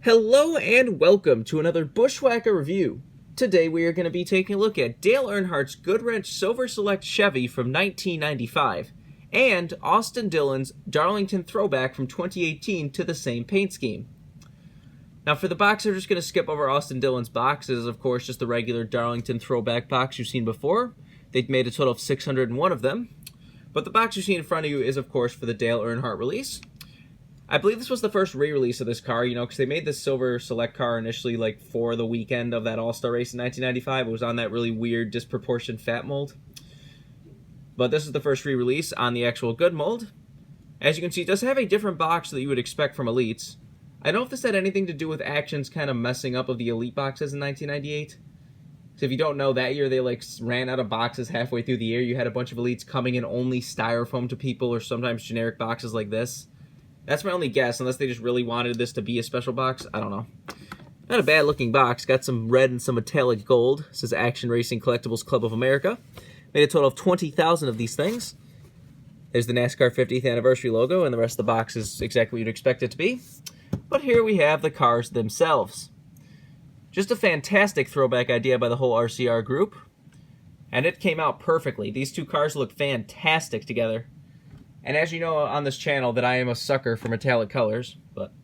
Hello and welcome to another Bushwhacker review. Today we are going to be taking a look at Dale Earnhardt's Goodwrench Silver Select Chevy from 1995 and Austin Dillon's Darlington Throwback from 2018 to the same paint scheme. Now for the box, I'm just going to skip over Austin Dillon's box. It is of course just the regular Darlington Throwback box you've seen before. They've made a total of 601 of them. But the box you see in front of you is of course for the Dale Earnhardt release. I believe this was the first re-release of this car, because they made this Silver Select car initially, for the weekend of that All-Star race in 1995. It was on that really weird, disproportioned fat mold. But this is the first re-release on the actual good mold. As you can see, it does have a different box that you would expect from Elites. I don't know if this had anything to do with Action's kind of messing up of the Elite boxes in 1998. So if you don't know, that year they, ran out of boxes halfway through the year. You had a bunch of Elites coming in only styrofoam to people, or sometimes generic boxes like this. That's my only guess, unless they just really wanted this to be a special box. I don't know. Not a bad looking box. Got some red and some metallic gold. It says Action Racing Collectibles Club of America. Made a total of 20,000 of these things. There's the NASCAR 50th anniversary logo, and the rest of the box is exactly what you'd expect it to be. But here we have the cars themselves. Just a fantastic throwback idea by the whole RCR group. And it came out perfectly. These two cars look fantastic together. And as you know on this channel that I am a sucker for metallic colors, but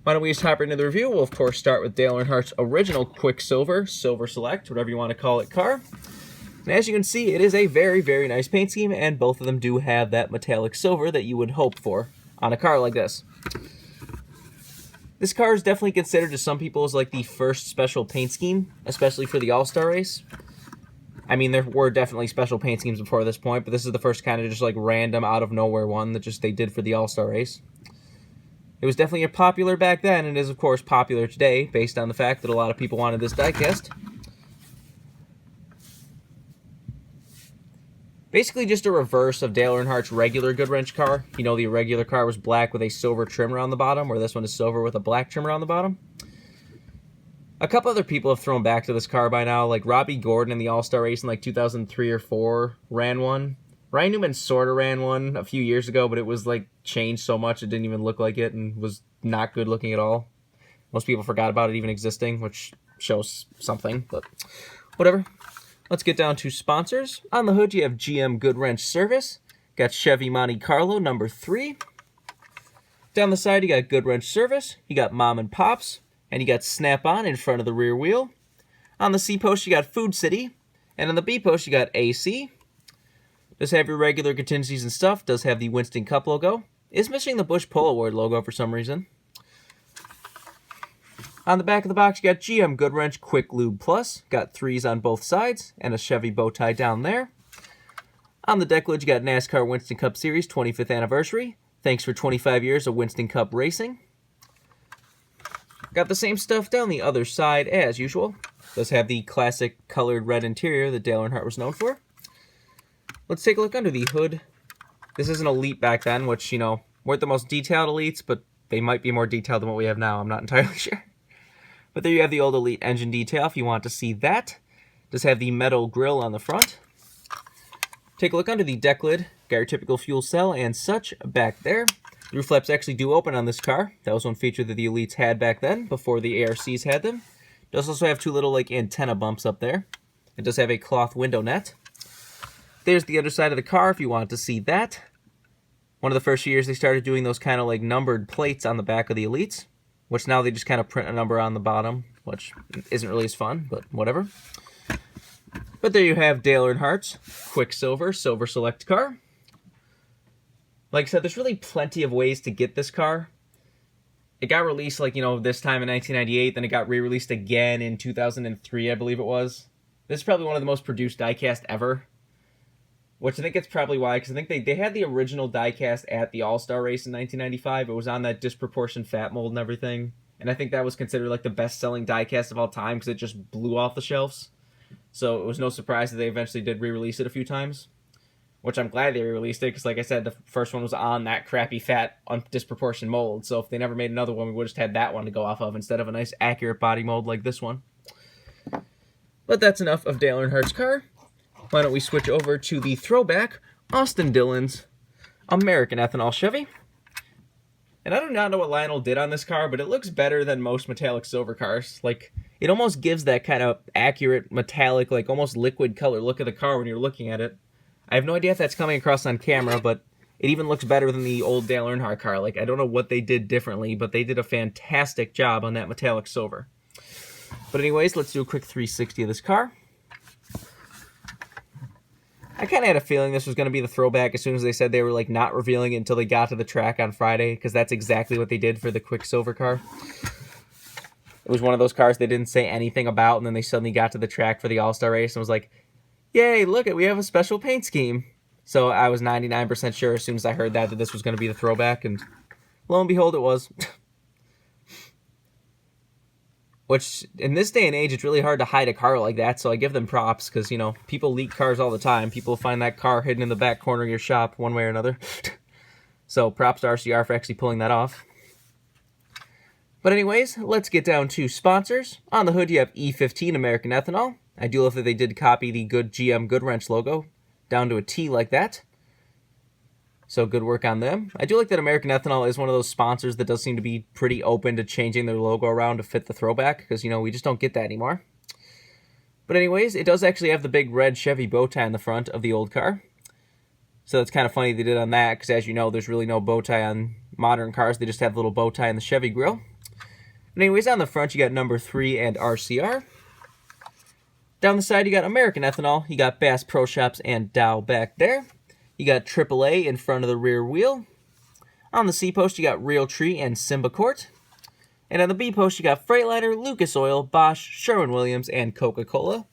why don't we just hop right into the review? We'll of course start with Dale Earnhardt's original Quicksilver, Silver Select, whatever you want to call it, car. And as you can see, it is a very, very nice paint scheme, and both of them do have that metallic silver that you would hope for on a car like this. This car is definitely considered to some people as the first special paint scheme, especially for the All-Star race. I mean, there were definitely special paint schemes before this point, but this is the first kind of just random out of nowhere one that they did for the All-Star race. It was definitely popular back then, and is of course popular today, based on the fact that a lot of people wanted this diecast. Basically just a reverse of Dale Earnhardt's regular Goodwrench car. The regular car was black with a silver trim around the bottom, where this one is silver with a black trim around the bottom. A couple other people have thrown back to this car by now, like Robbie Gordon in the All-Star race in 2003 or 4 ran one. Ryan Newman sort of ran one a few years ago, but it was changed so much it didn't even look like it and was not good looking at all. Most people forgot about it even existing, which shows something, but whatever. Let's get down to sponsors. On the hood you have GM Goodwrench Service. Got Chevy Monte Carlo number 3. Down the side you got Goodwrench Service. You got Mom and Pops. And you got Snap-On in front of the rear wheel. On the C post, you got Food City. And on the B post, you got AC. Does have your regular contingencies and stuff. Does have the Winston Cup logo. Is missing the Bush Polo Award logo for some reason. On the back of the box, you got GM Goodwrench Quick Lube Plus. Got 3s on both sides. And a Chevy bow tie down there. On the deck lid, you got NASCAR Winston Cup Series 25th Anniversary. Thanks for 25 years of Winston Cup racing. Got the same stuff down the other side as usual. Does have the classic colored red interior that Dale Earnhardt was known for. Let's take a look under the hood. This is an Elite back then, which, weren't the most detailed Elites, but they might be more detailed than what we have now. I'm not entirely sure. But there you have the old Elite engine detail if you want to see that. Does have the metal grille on the front. Take a look under the deck lid. Got your typical fuel cell and such back there. The roof flaps actually do open on this car. That was one feature that the Elites had back then, before the ARCs had them. It does also have 2 little antenna bumps up there. It does have a cloth window net. There's the other side of the car if you want to see that. One of the first years they started doing those kind of numbered plates on the back of the Elites, which now they just kind of print a number on the bottom, which isn't really as fun, but whatever. But there you have Dale Earnhardt's Quicksilver Silver Select car. Like I said, there's really plenty of ways to get this car. It got released, this time in 1998, then it got re-released again in 2003, I believe it was. This is probably one of the most produced diecast ever. Which I think it's probably why, because I think they had the original diecast at the All-Star race in 1995. It was on that disproportioned fat mold and everything. And I think that was considered the best-selling diecast of all time, because it just blew off the shelves. So it was no surprise that they eventually did re-release it a few times. Which I'm glad they re-released it, because like I said, the first one was on that crappy, fat, disproportioned mold. So if they never made another one, we would have just had that one to go off of, instead of a nice, accurate body mold like this one. But that's enough of Dale Earnhardt's car. Why don't we switch over to the Throwback, Austin Dillon's American Ethanol Chevy. And I do not know what Lionel did on this car, but it looks better than most metallic silver cars. Like, it almost gives that kind of accurate metallic, like almost liquid color look of the car when you're looking at it. I have no idea if that's coming across on camera, but it even looks better than the old Dale Earnhardt car. Like, I don't know what they did differently, but they did a fantastic job on that metallic silver. But anyways, let's do a quick 360 of this car. I kind of had a feeling this was going to be the throwback as soon as they said they were like not revealing it until they got to the track on Friday, because that's exactly what they did for the Quicksilver car. It was one of those cars they didn't say anything about, and then they suddenly got to the track for the All-Star race and was like, yay, look, we have a special paint scheme. So I was 99% sure as soon as I heard that this was going to be the throwback, and lo and behold, it was. Which, in this day and age, it's really hard to hide a car like that, so I give them props, because, you know, people leak cars all the time. People find that car hidden in the back corner of your shop one way or another. So, props to RCR for actually pulling that off. But anyways, let's get down to sponsors. On the hood, you have E15 American Ethanol. I do love that they did copy the good GM Goodwrench logo down to a T like that. So good work on them. I do like that American Ethanol is one of those sponsors that does seem to be pretty open to changing their logo around to fit the throwback, because, you know, we just don't get that anymore. But anyways, it does actually have the big red Chevy bow tie on the front of the old car. So it's kind of funny they did on that, because as you know, there's really no bow tie on modern cars. They just have the little bow tie in the Chevy grille. But anyways, on the front, you got number 3 and RCR. Down the side, you got American Ethanol. You got Bass Pro Shops and Dow back there. You got AAA in front of the rear wheel. On the C post, you got Realtree and Symbicort. And on the B post, you got Freightliner, Lucas Oil, Bosch, Sherwin-Williams, and Coca-Cola.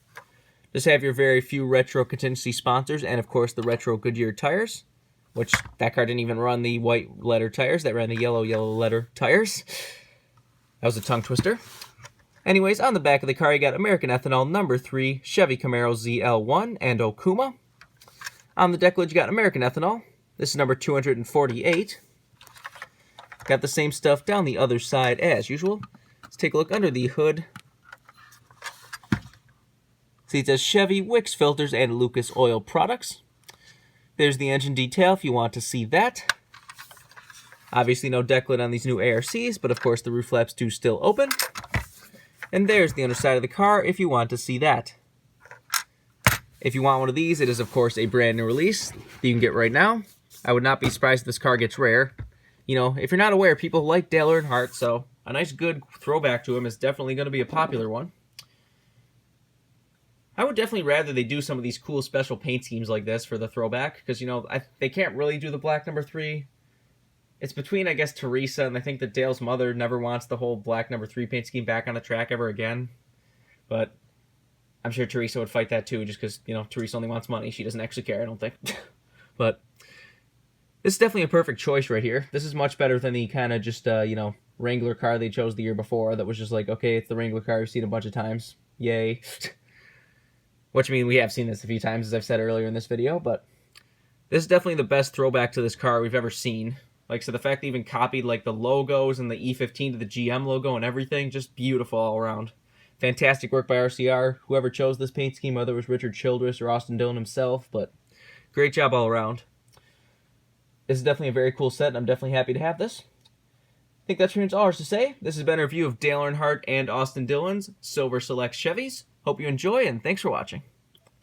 Just have your very few retro contingency sponsors, and of course the retro Goodyear tires, which that car didn't even run the white letter tires. That ran the yellow letter tires. That was a tongue twister. Anyways, on the back of the car, you got American Ethanol, number 3, Chevy Camaro ZL1, and Okuma. On the deck lid, you got American Ethanol. This is number 248. Got the same stuff down the other side as usual. Let's take a look under the hood. See, it says Chevy, Wix Filters, and Lucas Oil Products. There's the engine detail if you want to see that. Obviously no deck lid on these new ARCs, but of course the roof flaps do still open. And there's the underside of the car if you want to see that. If you want one of these, it is, of course, a brand new release that you can get right now. I would not be surprised if this car gets rare. You know, if you're not aware, people like Dale Earnhardt, so a nice, good throwback to him is definitely going to be a popular one. I would definitely rather they do some of these cool special paint schemes like this for the throwback, because, you know, they can't really do the black number 3. It's between, I guess, Teresa, and I think that Dale's mother never wants the whole black number 3 paint scheme back on the track ever again. But I'm sure Teresa would fight that too, just because, you know, Teresa only wants money. She doesn't actually care, I don't think. But this is definitely a perfect choice right here. This is much better than the kind of just, you know, Wrangler car they chose the year before that was just like, okay, it's the Wrangler car we've seen a bunch of times. Yay. Which, I mean, we have seen this a few times, as I've said earlier in this video, but this is definitely the best throwback to this car we've ever seen. Like, so the fact they even copied, like, the logos and the E15 to the GM logo and everything, just beautiful all around. Fantastic work by RCR, whoever chose this paint scheme, whether it was Richard Childress or Austin Dillon himself, but great job all around. This is definitely a very cool set, and I'm definitely happy to have this. I think that's pretty much all there's to say. This has been a review of Dale Earnhardt and Austin Dillon's Silver Select Chevys. Hope you enjoy, and thanks for watching.